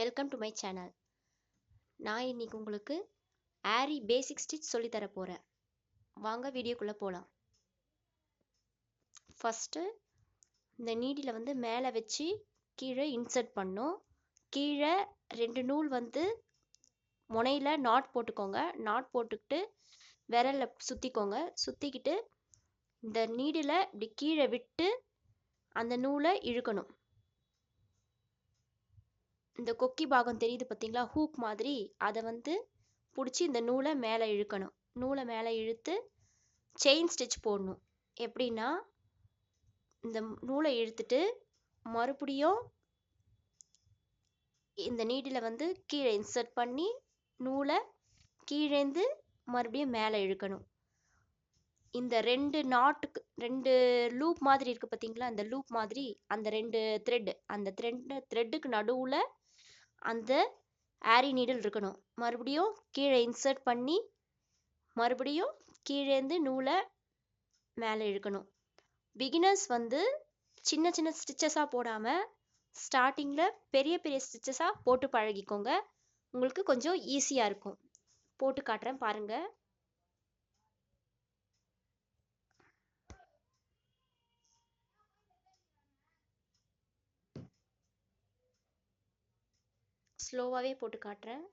Welcome to my channel. நான் இன்னைக்கு உங்களுக்கு ஆரி பேசிக் ஸ்டிச் சொல்லி தர போகிறேன். வாங்க வீடியோக்குள்ளே போகலாம். ஃபஸ்ட்டு இந்த நீடியில் வந்து மேலே வச்சு கீழே இன்சர்ட் பண்ணும். கீழே 2 நூல் வந்து முனையில் நாட் போட்டுக்கோங்க. நாட் போட்டுக்கிட்டு விரலில் சுற்றிக்கோங்க. சுற்றிக்கிட்டு இந்த நீடில் இப்படி கீழே விட்டு அந்த நூலை இழுக்கணும். இந்த கொக்கி பாகம் தெரியுது பார்த்தீங்களா, ஹூக் மாதிரி, அதை வந்து பிடிச்சி இந்த நூலை மேலே இழுக்கணும். நூலை மேலே இழுத்து செயின் ஸ்டிச் போடணும். எப்படின்னா, இந்த நூலை இழுத்துட்டு மறுபடியும் இந்த நீடில் வந்து கீழே இன்சர்ட் பண்ணி நூலை கீழேந்து மறுபடியும் மேலே இழுக்கணும். இந்த 2 லூப் மாதிரி இருக்குது பார்த்தீங்களா, அந்த லூப் மாதிரி அந்த 2 த்ரெட், அந்த த்ரெட்டுக்கு நடுவில் அந்த ஆரி நீடில் இருக்கணும். மறுபடியும் கீழே இன்சர்ட் பண்ணி மறுபடியும் கீழேந்து நூலை மேலே இழுக்கணும். பிகினர்ஸ் வந்து சின்ன சின்ன ஸ்டிச்சஸாக போடாமல் ஸ்டார்டிங்கில் பெரிய பெரிய ஸ்டிச்சஸாக போட்டு பழகிக்கோங்க. உங்களுக்கு கொஞ்சம் ஈஸியாக இருக்கும். போட்டு காட்டுறேன் பாருங்கள். ஸ்லோவாகவே போட்டு காட்டுறேன்.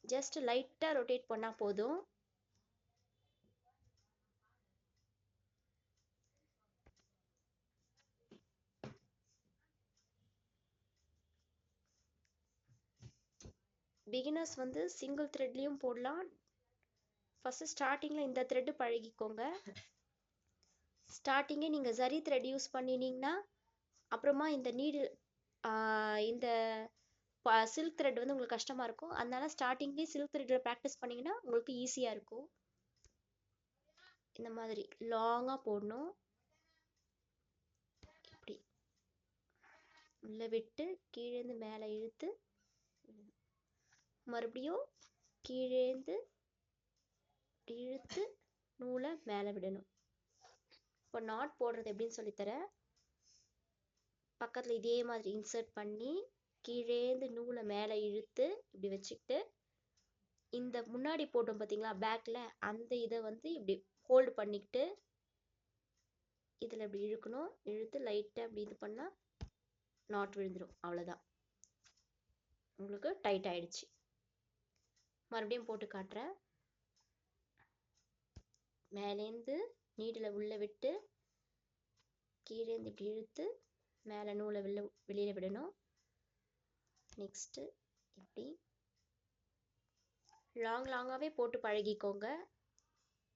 ஜஸ்ட் லைட்டாக ரொட்டேட் பண்ணால் போதும். பிகினர்ஸ் வந்து சிங்கிள் த்ரெட்லேயும் போடலாம். ஃபஸ்ட்டு ஸ்டார்டிங்கில் இந்த த்ரெட்டு பழகிக்கோங்க. ஸ்டார்டிங்கே நீங்கள் சரி த்ரெட் யூஸ் பண்ணினீங்கன்னா அப்புறமா இந்த நீடில் இந்த சில்க் த்ரெட் வந்து உங்களுக்கு கஷ்டமாக இருக்கும். அதனால ஸ்டார்டிங்லேயே சில்க் த்ரெட்டில் ப்ராக்டிஸ் பண்ணிங்கன்னா உங்களுக்கு ஈஸியாக இருக்கும். இந்த மாதிரி லாங்காக போடணும். இப்படி உள்ளே விட்டு கீழேந்து மேலே இழுத்து மறுபடியும் கீழேந்து இழுத்து நூலை மேலே விடணும். இப்போ நாட் போடுறது எப்படின்னு சொல்லித்தரேன். பக்கத்தில் இதே மாதிரி இன்சர்ட் பண்ணி கீழேந்து நூலை மேலே இழுத்து இப்படி வச்சுக்கிட்டு இந்த முன்னாடி போட்டோம் பார்த்தீங்களா பேக்கில், அந்த இதை வந்து இப்படி ஹோல்டு பண்ணிக்கிட்டு இதில் இப்படி இழுக்கணும். இழுத்து லைட்டாக இப்படி இது பண்ணால் நாட் விழுந்துடும். அவ்வளோதான், உங்களுக்கு டைட் ஆயிடுச்சு. மறுபடியும் போட்டு காட்டுறேன். மேலேந்து நீடில் உள்ளே விட்டு கீழேந்து இப்படி இழுத்து மேலே நூலை வெளியில் விடணும். நெக்ஸ்ட்டு இப்படி லாங்காகவே போட்டு பழகிக்கோங்க.